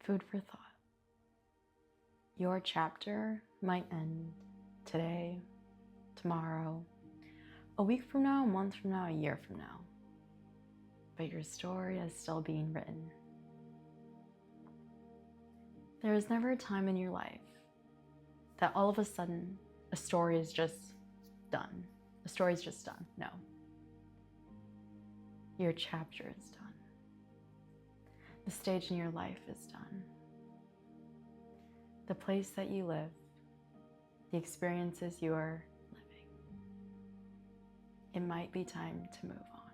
Food for thought. Your chapter might end today, tomorrow, a week from now, a month from now, a year from now. But your story is still being written. There is never a time in your life that all of a sudden a story is just done. A story is just done. No. Your chapter is done. The stage in your life is done. The place that you live, the experiences you are living. It might be time to move on.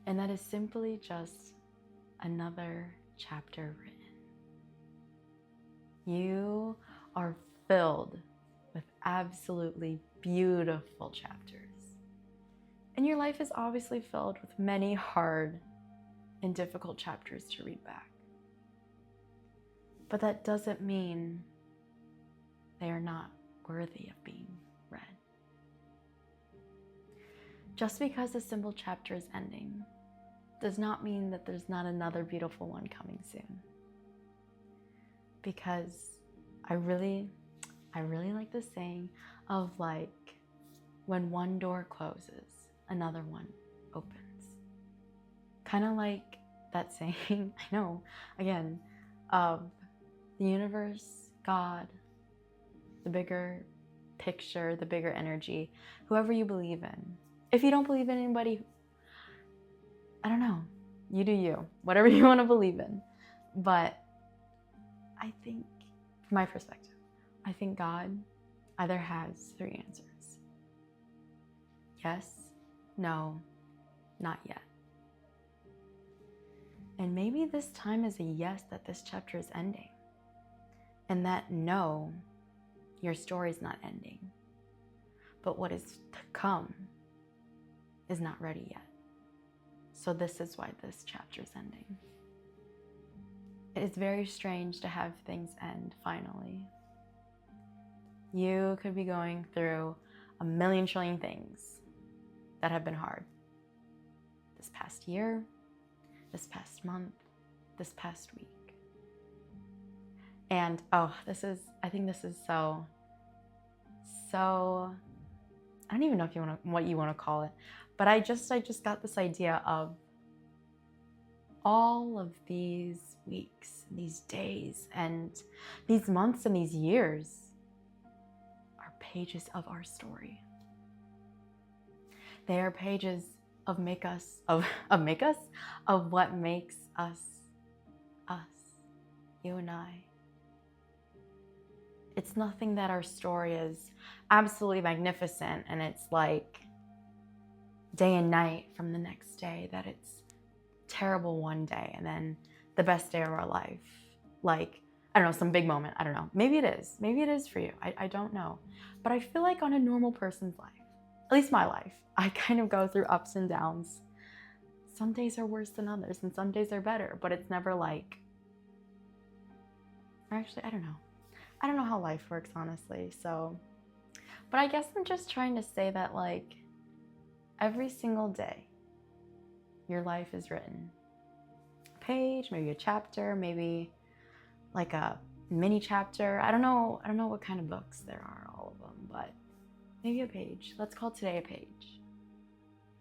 And that is simply just another chapter written. You are filled with absolutely beautiful chapters. And your life is obviously filled with many hard and difficult chapters to read back. But that doesn't mean they are not worthy of being read. Just because a simple chapter is ending does not mean that there's not another beautiful one coming soon. Because I really like the saying of like, when one door closes, another one opens. Kind of like that saying, I know, again, of the universe, God, the bigger picture, the bigger energy, whoever you believe in. If you don't believe in anybody, I don't know, you do you, whatever you want to believe in. But I think, from my perspective, I think God either has 3 answers. Yes, no, not yet. And maybe this time is a yes, that this chapter is ending. And that no, your story is not ending. But what is to come is not ready yet. So this is why this chapter is ending. It is very strange to have things end finally. You could be going through a million trillion things that have been hard. This past year, this past month, this past week. And I think this is so, I don't even know if what you want to call it, but I just got this idea of all of these weeks, these days, and these months and these years are pages of our story. They are pages of what makes us, you and I. It's nothing that our story is absolutely magnificent and it's like day and night from the next day, that it's terrible one day and then the best day of our life. Like, I don't know, some big moment, I don't know. Maybe it is for you, I don't know. But I feel like on a normal person's life, at least my life, I kind of go through ups and downs. Some days are worse than others and some days are better, but it's never like, or actually, I don't know how life works, honestly. So, but I guess I'm just trying to say that like every single day, your life is written. A page, maybe a chapter, maybe like a mini chapter. I don't know what kind of books there are, all of them, but maybe a page. Let's call today a page.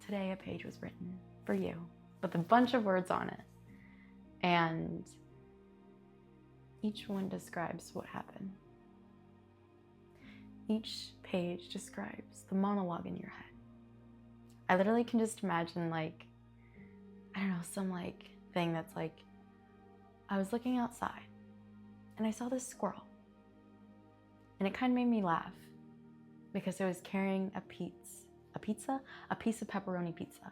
Today a page was written for you with a bunch of words on it. And each one describes what happened. Each page describes the monologue in your head. I literally can just imagine like, I don't know, some like thing that's like, I was looking outside and I saw this squirrel and it kind of made me laugh because it was carrying a piece of pepperoni pizza.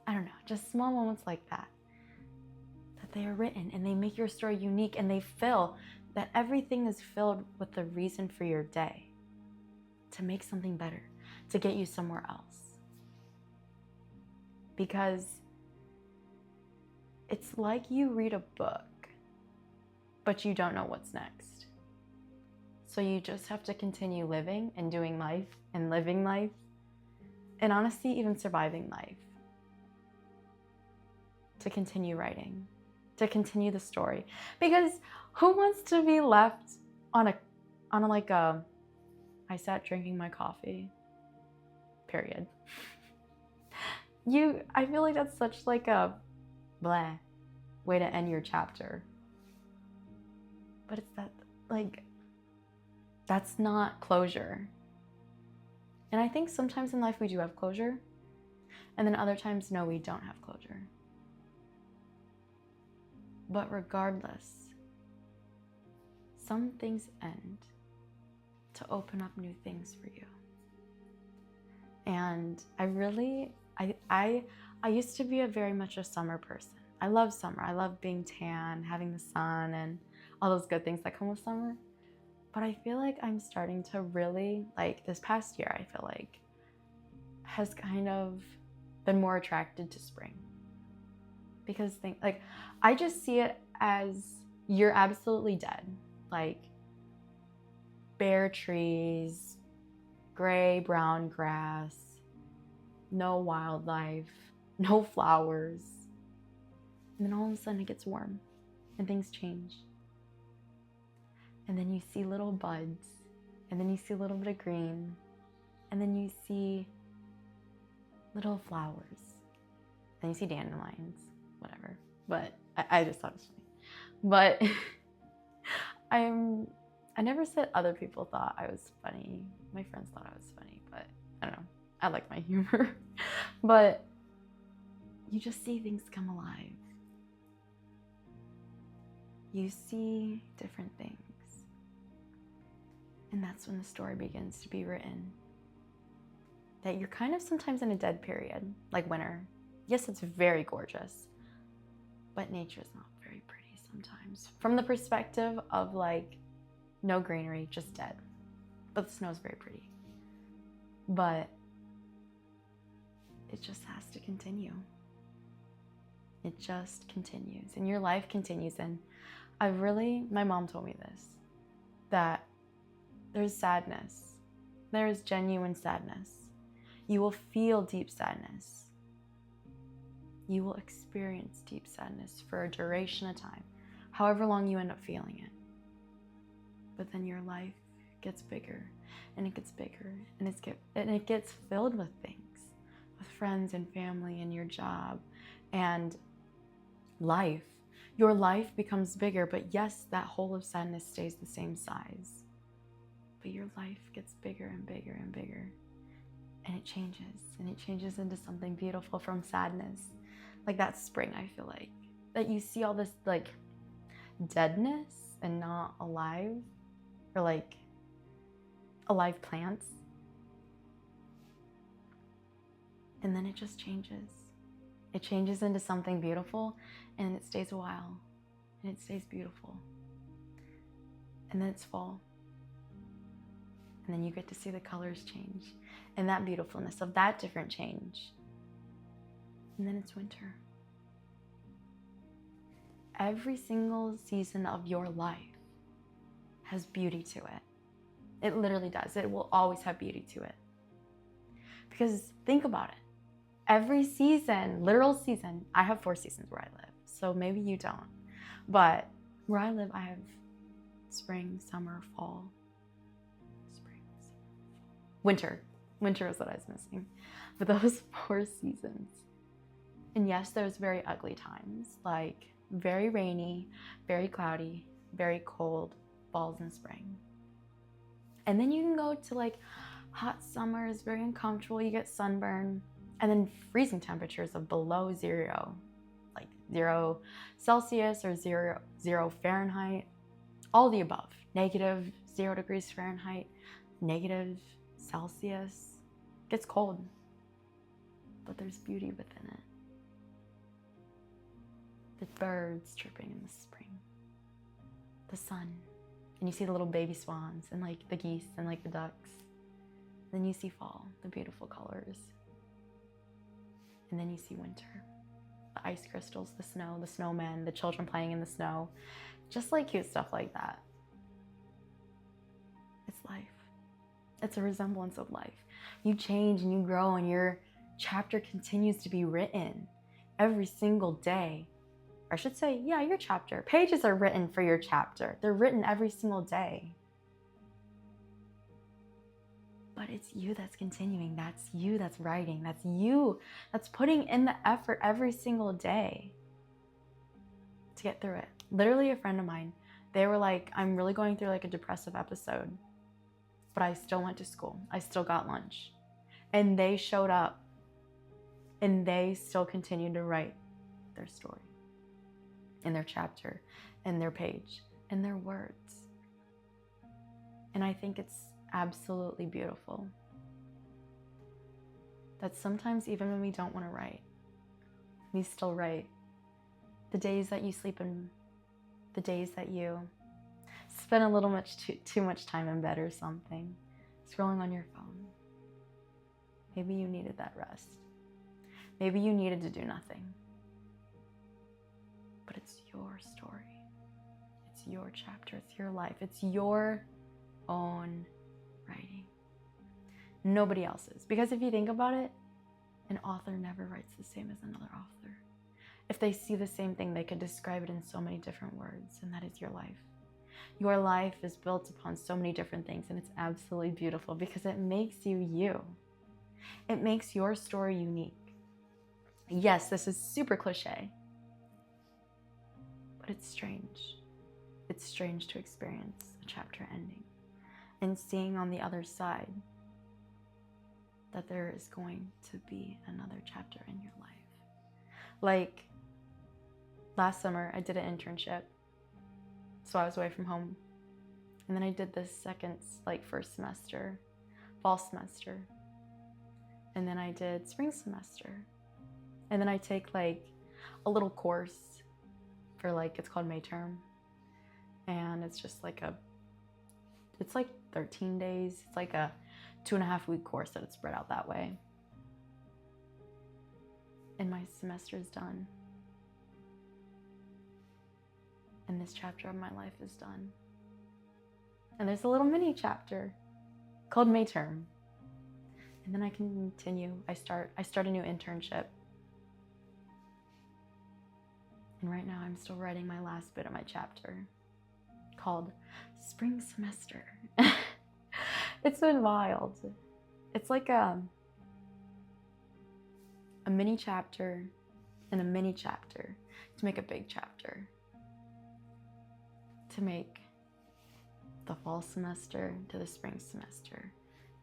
I don't know, just small moments like that they are written and they make your story unique, and they fill that everything is filled with the reason for your day to make something better, to get you somewhere else. Because it's like you read a book, but you don't know what's next. So you just have to continue living and doing life and living life, and honestly, even surviving life, to continue writing. to continue the story. Because who wants to be left on a I sat drinking my coffee, period. I feel like that's such like a bleh way to end your chapter. But it's that's not closure. And I think sometimes in life we do have closure, and then other times, no, we don't have closure. But regardless, some things end to open up new things for you. And I used to be very much a summer person. I love summer. I love being tan, having the sun, and all those good things that come with summer. But I feel like I'm starting to really, like this past year, I feel like has kind of been more attracted to spring. Because I just see it as you're absolutely dead. Like bare trees, gray, brown grass, no wildlife, no flowers. And then all of a sudden it gets warm and things change. And then you see little buds, and then you see a little bit of green, and then you see little flowers. Then you see dandelions, whatever. But I just thought it was funny. But I never said other people thought I was funny. My friends thought I was funny, but I don't know. I like my humor. But you just see things come alive. You see different things. And that's when the story begins to be written. That you're kind of sometimes in a dead period, like winter. Yes, it's very gorgeous, but nature's not very pretty sometimes. From the perspective of like no greenery, just dead. But the snow's very pretty. But it just has to continue. It just continues, and your life continues. And my mom told me this, that there's sadness. There is genuine sadness. You will feel deep sadness. You will experience deep sadness for a duration of time, however long you end up feeling it. But then your life gets bigger, and it gets bigger, and it gets filled with things, with friends and family and your job and life. Your life becomes bigger, but yes, that hole of sadness stays the same size. But your life gets bigger and bigger and bigger. And it changes into something beautiful from sadness. Like that spring, I feel like. That you see all this like deadness and not alive, or like alive plants. And then it just changes. It changes into something beautiful, and it stays a while, and it stays beautiful. And then it's fall. And then you get to see the colors change and that beautifulness of that different change. And then it's winter. Every single season of your life has beauty to it. It literally does. It will always have beauty to it. Because think about it. Every season, literal season, I have 4 seasons where I live. So maybe you don't. But where I live, I have spring, summer, fall. Winter. Winter is what I was missing. But those 4 seasons. And yes, there's very ugly times, like very rainy, very cloudy, very cold falls and spring. And then you can go to like hot summers, very uncomfortable, you get sunburn, and then freezing temperatures of below 0, like 0 Celsius or 0 Fahrenheit, all the above. Negative 0 degrees Fahrenheit, negative Celsius. Gets cold, but there's beauty within it. The birds chirping in the spring, the sun, and you see the little baby swans and like the geese and like the ducks. Then you see fall, the beautiful colors. And then you see winter, the ice crystals, the snow, the snowmen, the children playing in the snow, just like cute stuff like that. It's life. It's a resemblance of life. You change and you grow, and your chapter continues to be written every single day. Or I should say, yeah, your chapter. Pages are written for your chapter. They're written every single day. But it's you that's continuing. That's you that's writing. That's you that's putting in the effort every single day to get through it. Literally a friend of mine, they were like, I'm really going through like a depressive episode, but I still went to school. I still got lunch. And they showed up and they still continued to write their story in their chapter, in their page, in their words. And I think it's absolutely beautiful that sometimes even when we don't want to write, we still write. The days that you sleep in, the days that you spend a little too much time in bed or something, scrolling on your phone. Maybe you needed that rest. Maybe you needed to do nothing. But it's your story. It's your chapter. It's your life. It's your own writing. Nobody else's. Because if you think about it, an author never writes the same as another author. If they see the same thing, they could describe it in so many different words, and that is your life. Your life is built upon so many different things, and it's absolutely beautiful because it makes you you. It makes your story unique. Yes, this is super cliche, but it's strange. It's strange to experience a chapter ending and seeing on the other side that there is going to be another chapter in your life. Like last summer, I did an internship. So I was away from home. And then I did this first semester, fall semester. And then I did spring semester. And then I take like a little course for it's called May term. And it's just it's like 13 days. It's like a 2.5-week course that it's spread out that way. And my semester is done. And this chapter of my life is done. And there's a little mini chapter called May term. And then I can continue. I start a new internship. And right now I'm still writing my last bit of my chapter called Spring Semester. It's been wild. It's like a mini chapter and a mini chapter to make a big chapter. To make the fall semester to the spring semester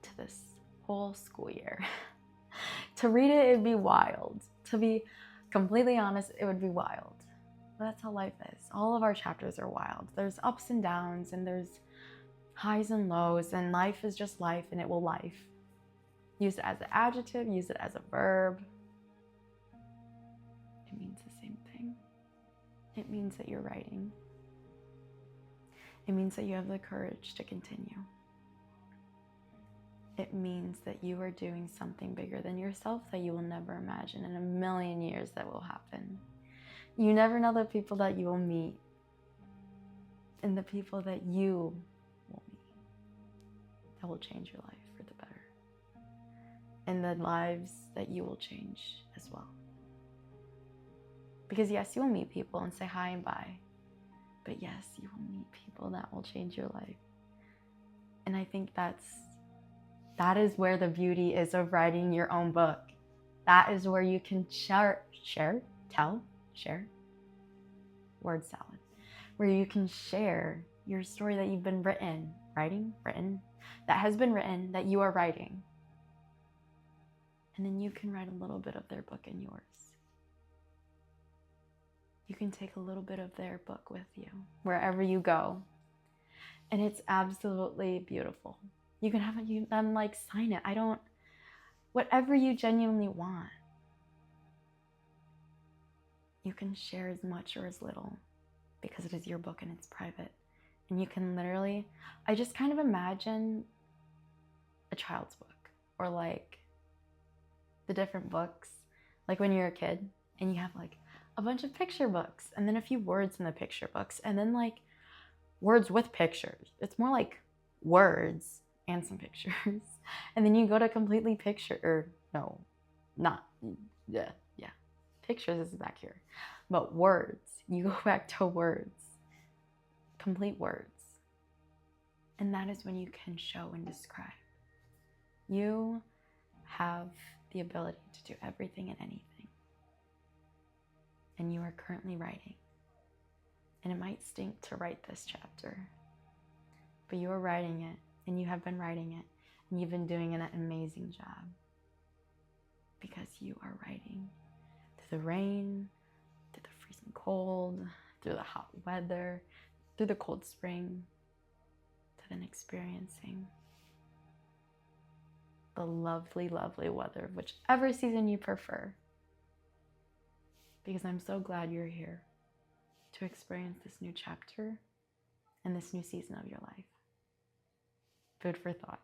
to this whole school year. To read it, it'd be wild. To be completely honest, it would be wild. But that's how life is. All of our chapters are wild. There's ups and downs, and there's highs and lows, and life is just life, and it will life. Use it as an adjective, use it as a verb. It means the same thing. It means that you're writing. It means that you have the courage to continue. It means that you are doing something bigger than yourself that you will never imagine in a million years that will happen. You never know the people that you will meet and the people that you will meet that will change your life for the better. And the lives that you will change as well. Because yes, you will meet people and say hi and bye. But yes, you will meet people that will change your life. And I think that is where the beauty is of writing your own book. That is where you can share, word salad. Where you can share your story that you've been written, that has been written, that you are writing. And then you can write a little bit of their book in yours. You can take a little bit of their book with you wherever you go. And it's absolutely beautiful. You can have them sign it. Whatever you genuinely want. You can share as much or as little because it is your book and it's private. And you can literally, I just kind of imagine a child's book or the different books, when you're a kid and you have a bunch of picture books and then a few words in the picture books and then words with pictures. It's more like words and some pictures. And then you go to completely pictures is back here. But words, You go back to words, complete words. And that is when you can show and describe. You have the ability to do everything and anything. And you are currently writing. And it might stink to write this chapter, but you are writing it, and you have been writing it, and you've been doing an amazing job because you are writing through the rain, through the freezing cold, through the hot weather, through the cold spring, to then experiencing the lovely, lovely weather of whichever season you prefer. Because I'm so glad you're here to experience this new chapter and this new season of your life. Food for thought.